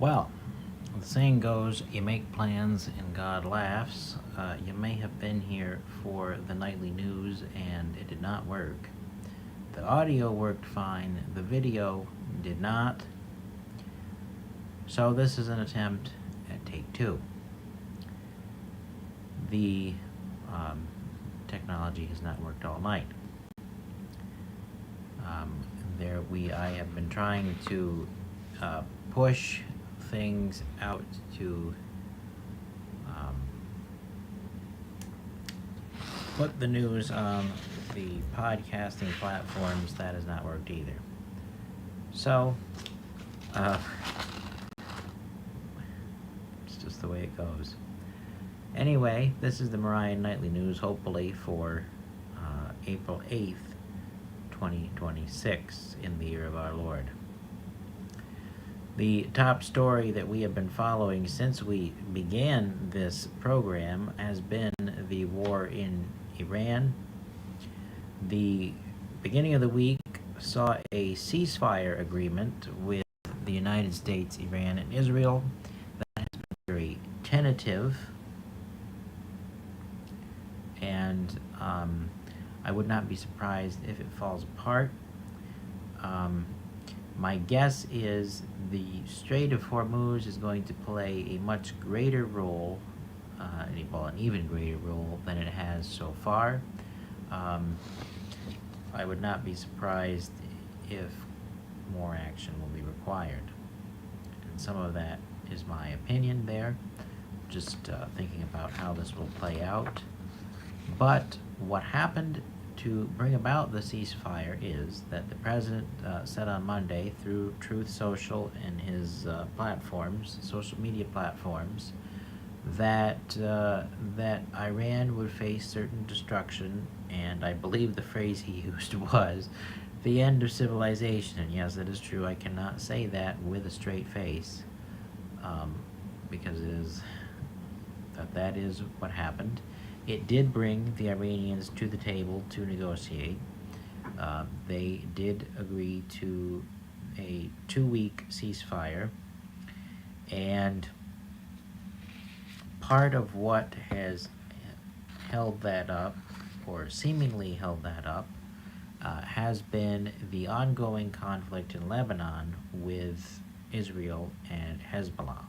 Well, the saying goes, you make plans and God laughs. You may have been here for the nightly news and it did not work. The audio worked fine, the video did not. So this is an attempt at take two. The technology has not worked all night. I have been trying to push things out to put the news on the podcasting platforms. That has not worked either. So, it's just the way it goes. Anyway, this is the Moriah Nightly News, hopefully for April 8th, 2026, in the year of our Lord. The top story that we have been following since we began this program has been the war in Iran. The beginning of the week saw a ceasefire agreement with the United States, Iran, and Israel. That has been very tentative, and I would not be surprised if it falls apart. My guess is the Strait of Hormuz is going to play a much greater role, an even greater role than it has so far. I would not be surprised if more action will be required. And some of that is my opinion there, just thinking about how this will play out. But what happened to bring about the ceasefire is that the president said on Monday through Truth Social and his social media platforms, that Iran would face certain destruction, and I believe the phrase he used was the end of civilization. And yes, that is true. I cannot say that with a straight face, because that is what happened. It did bring the Iranians to the table to negotiate. They did agree to a 2-week ceasefire, and part of what has held that up, or seemingly held that up, has been the ongoing conflict in Lebanon with Israel and Hezbollah.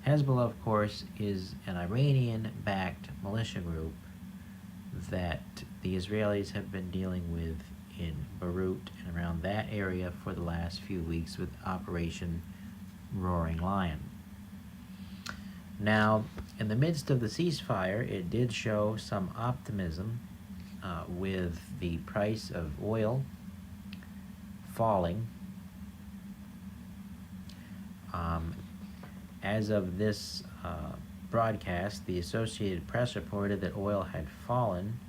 Hezbollah, of course, is an Iranian-backed militia group that the Israelis have been dealing with in Beirut and around that area for the last few weeks with Operation Roaring Lion. Now, in the midst of the ceasefire, it did show some optimism with the price of oil falling. As of this broadcast, the Associated Press reported that oil had fallen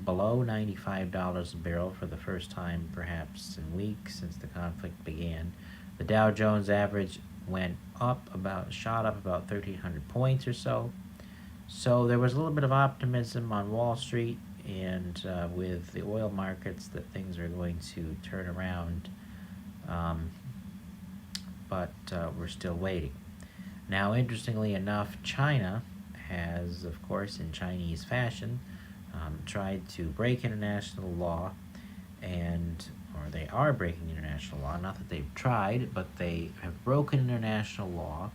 below $95 a barrel for the first time perhaps in weeks since the conflict began. The Dow Jones average shot up about 1,300 points or so. So there was a little bit of optimism on Wall Street and with the oil markets that things are going to turn around, but we're still waiting. Now, interestingly enough, China has, of course, in Chinese fashion, tried to break international law, or they are breaking international law. Not that they've tried, but they have broken international law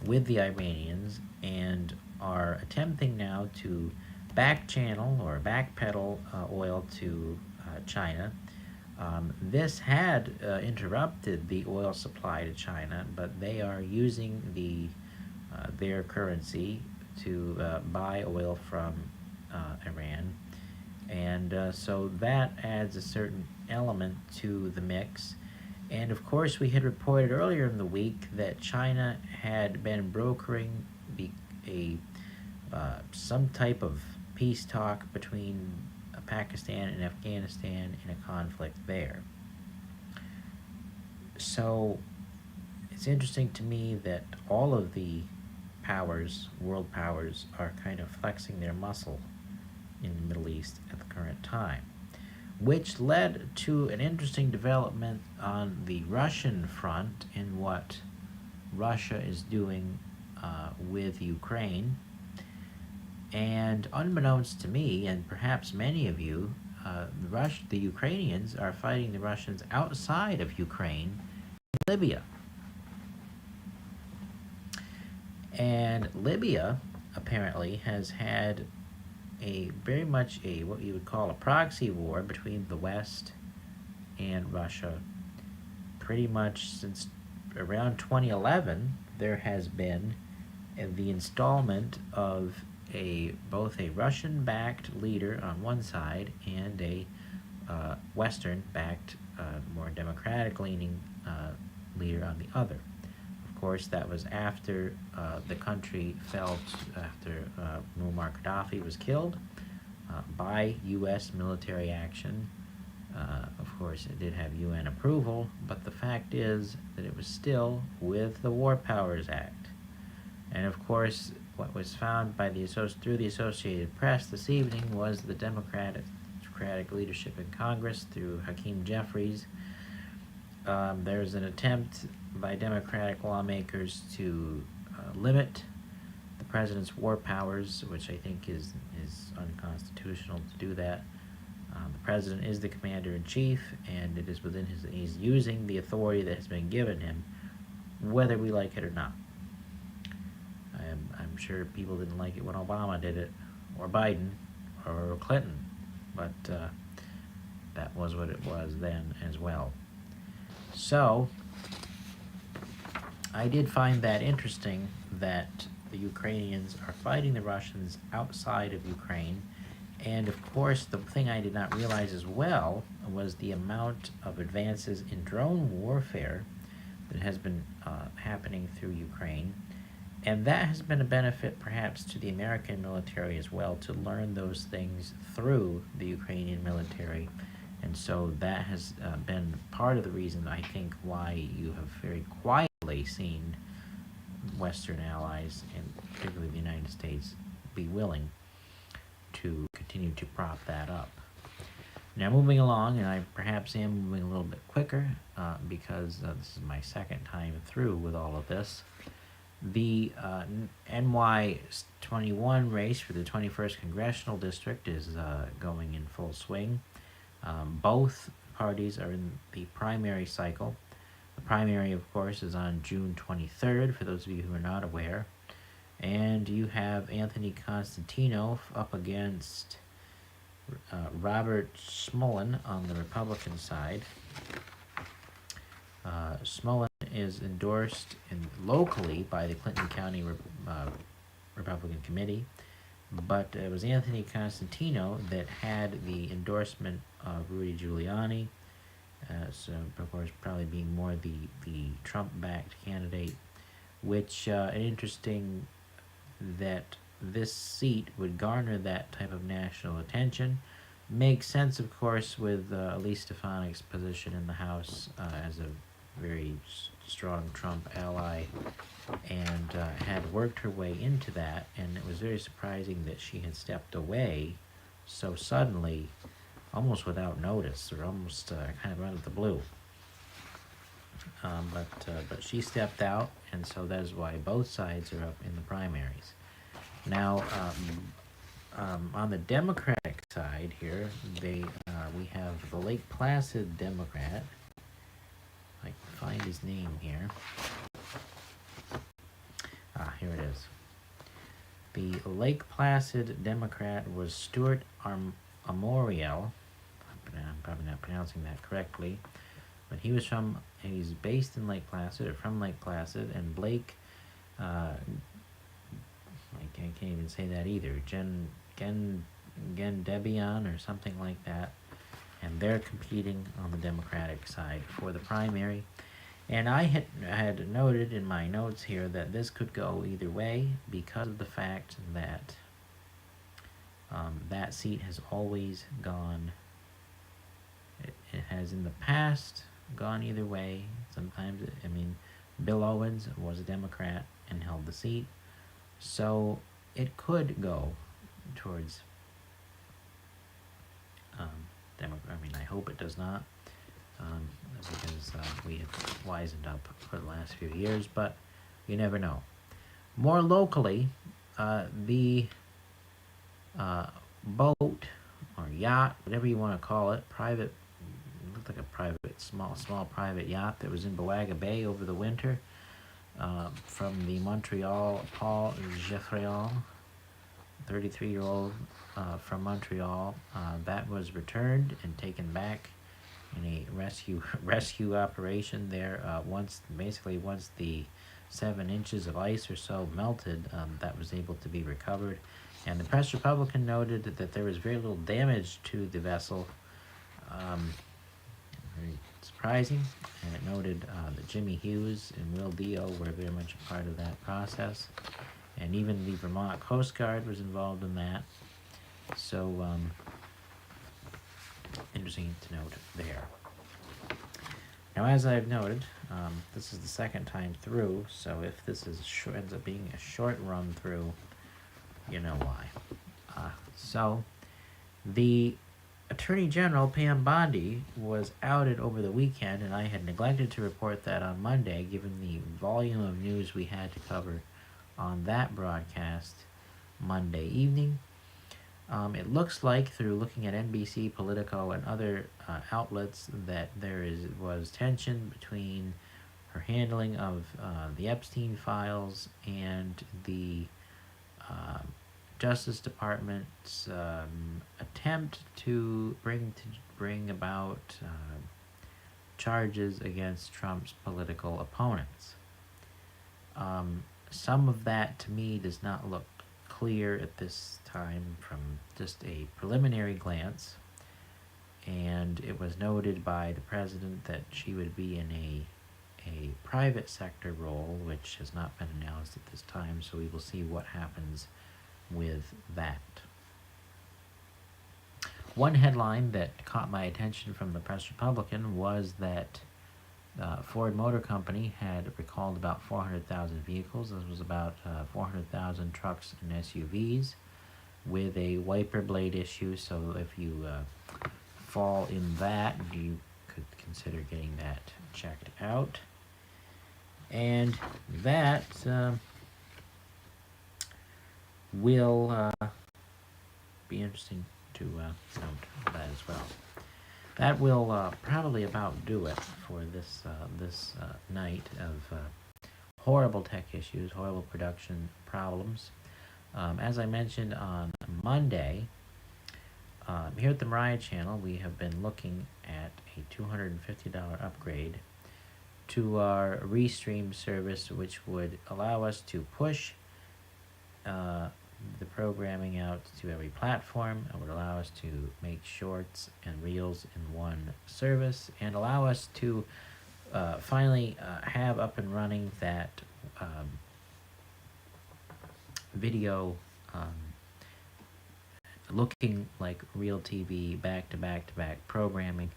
with the Iranians and are attempting now to backchannel or backpedal oil to China. This had interrupted the oil supply to China, but they are using their currency to buy oil from Iran, and so that adds a certain element to the mix. And of course, we had reported earlier in the week that China had been brokering some type of peace talk between Pakistan and Afghanistan in a conflict there. So it's interesting to me that all of the world powers, are kind of flexing their muscle in the Middle East at the current time. which led to an interesting development on the Russian front in what Russia is doing with Ukraine. And unbeknownst to me, and perhaps many of you, the Ukrainians are fighting the Russians outside of Ukraine, in Libya. And Libya apparently has had very much what you would call a proxy war between the West and Russia. Pretty much since around 2011, there has been the installment of both a Russian-backed leader on one side and a Western-backed, more democratic-leaning leader on the other. Of course, that was after the country fell, after Muammar Gaddafi was killed by U.S. military action. Of course, it did have UN approval, but the fact is that it was still with the War Powers Act. And of course, what was found through the Associated Press this evening was the Democratic leadership in Congress through Hakeem Jeffries. There's an attempt by Democratic lawmakers to limit the president's war powers, which I think is unconstitutional to do that. The president is the commander-in-chief, and it is within he's using the authority that has been given him, whether we like it or not. I'm sure people didn't like it when Obama did it, or Biden, or Clinton, but that was what it was then as well. So, I did find that interesting that the Ukrainians are fighting the Russians outside of Ukraine. And of course, the thing I did not realize as well was the amount of advances in drone warfare that has been happening through Ukraine. And that has been a benefit perhaps to the American military as well, to learn those things through the Ukrainian military. And so that has been part of the reason, I think, why you have very quietly seen Western allies, and particularly the United States, be willing to continue to prop that up. Now, moving along, and I perhaps am moving a little bit quicker because this is my second time through with all of this. The NY21 race for the 21st Congressional District is going in full swing. Both parties are in the primary cycle. The primary, of course, is on June 23rd, for those of you who are not aware. And you have Anthony Constantino up against Robert Smolin on the Republican side. Smolin is endorsed locally by the Clinton County Republican Committee, but it was Anthony Constantino that had the endorsement of Rudy Giuliani, so of course probably being more the Trump-backed candidate, which an interesting that this seat would garner that type of national attention. Makes sense, of course, with Elise Stefanik's position in the House as a very strong Trump ally, and had worked her way into that, and it was very surprising that she had stepped away so suddenly, almost without notice, or almost kind of out of the blue. But she stepped out, and so that is why both sides are up in the primaries. Now, on the Democratic side here, we have the Lake Placid Democrat. I can find his name here. Here it is. The Lake Placid Democrat was Stuart Amoriel. I'm probably not pronouncing that correctly, but he's based in Lake Placid, or from Lake Placid, and Blake, I can't even say that either, Debian or something like that, and they're competing on the Democratic side for the primary. And I had noted in my notes here that this could go either way because of the fact that that seat has always gone, it has in the past gone either way. Sometimes, Bill Owens was a Democrat and held the seat, so it could go towards I hope it does not, because we have wisened up for the last few years, but you never know. More locally, the boat or yacht, whatever you want to call it, private, looked like a private, small private yacht that was in Boaga Bay over the winter, from the Montreal, Paul Geoffrion, 33-year-old from Montreal. That was returned and taken back in a rescue operation there. Once the 7 inches of ice or so melted, that was able to be recovered. And the Press Republican noted that there was very little damage to the vessel. Very surprising. And it noted that Jimmy Hughes and Will Dio were very much a part of that process. And even the Vermont Coast Guard was involved in that. So, interesting to note there. Now, as I've noted, this is the second time through, so if this is ends up being a short run through, you know why. So, the Attorney General, Pam Bondi, was outed over the weekend, and I had neglected to report that on Monday, given the volume of news we had to cover on that broadcast Monday evening. It looks like, through looking at NBC, Politico, and other outlets, that was tension between her handling of the Epstein files and the Justice Department's attempt to bring about charges against Trump's political opponents. Some of that, to me, does not look clear at this time from just a preliminary glance, and it was noted by the president that she would be in a private sector role, which has not been announced at this time, so we will see what happens with that. One headline that caught my attention from the Press Republican was that Ford Motor Company had recalled about 400,000 vehicles. This was about 400,000 trucks and SUVs with a wiper blade issue. So if you fall in that, you could consider getting that checked out. And that will be interesting to note that as well. That will probably about do it for this night of horrible tech issues, horrible production problems. As I mentioned on Monday, here at the Moriah channel, we have been looking at a $250 upgrade to our Restream service, which would allow us to push the programming out to every platform. It would allow us to make shorts and reels in one service, and allow us to finally have up and running that video looking like real TV back-to-back programming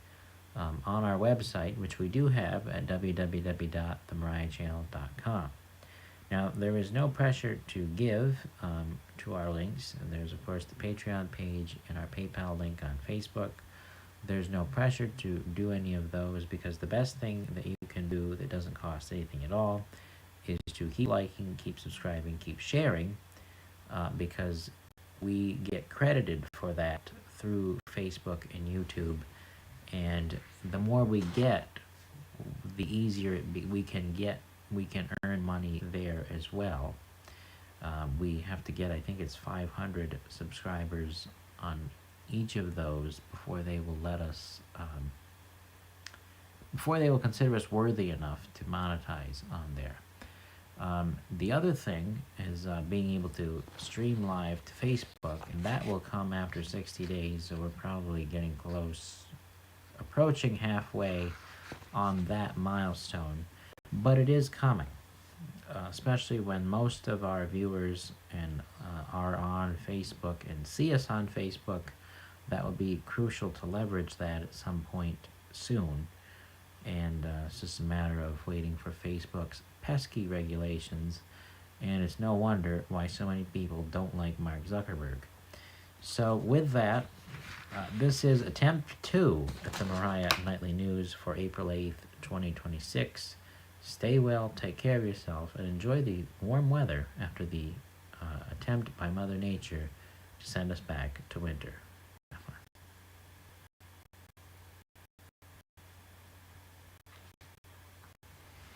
on our website, which we do have at www.themoriahchannel.com. Now, there is no pressure to give to our links. And there's, of course, the Patreon page and our PayPal link on Facebook. There's no pressure to do any of those, because the best thing that you can do that doesn't cost anything at all is to keep liking, keep subscribing, keep sharing, because we get credited for that through Facebook and YouTube. And the more we get, the easier we can earn money there as well. We have to get, I think it's 500 subscribers on each of those before they will let us, before they will consider us worthy enough to monetize on there. The other thing is being able to stream live to Facebook, and that will come after 60 days, so we're probably getting close, approaching halfway on that milestone. But it is coming, especially when most of our viewers are on Facebook and see us on Facebook. That will be crucial to leverage that at some point soon. And it's just a matter of waiting for Facebook's pesky regulations. And it's no wonder why so many people don't like Mark Zuckerberg. So with that, this is attempt 2 at the Moriah Nightly News for April 8th, 2026. Stay well, take care of yourself, and enjoy the warm weather after the attempt by Mother Nature to send us back to winter.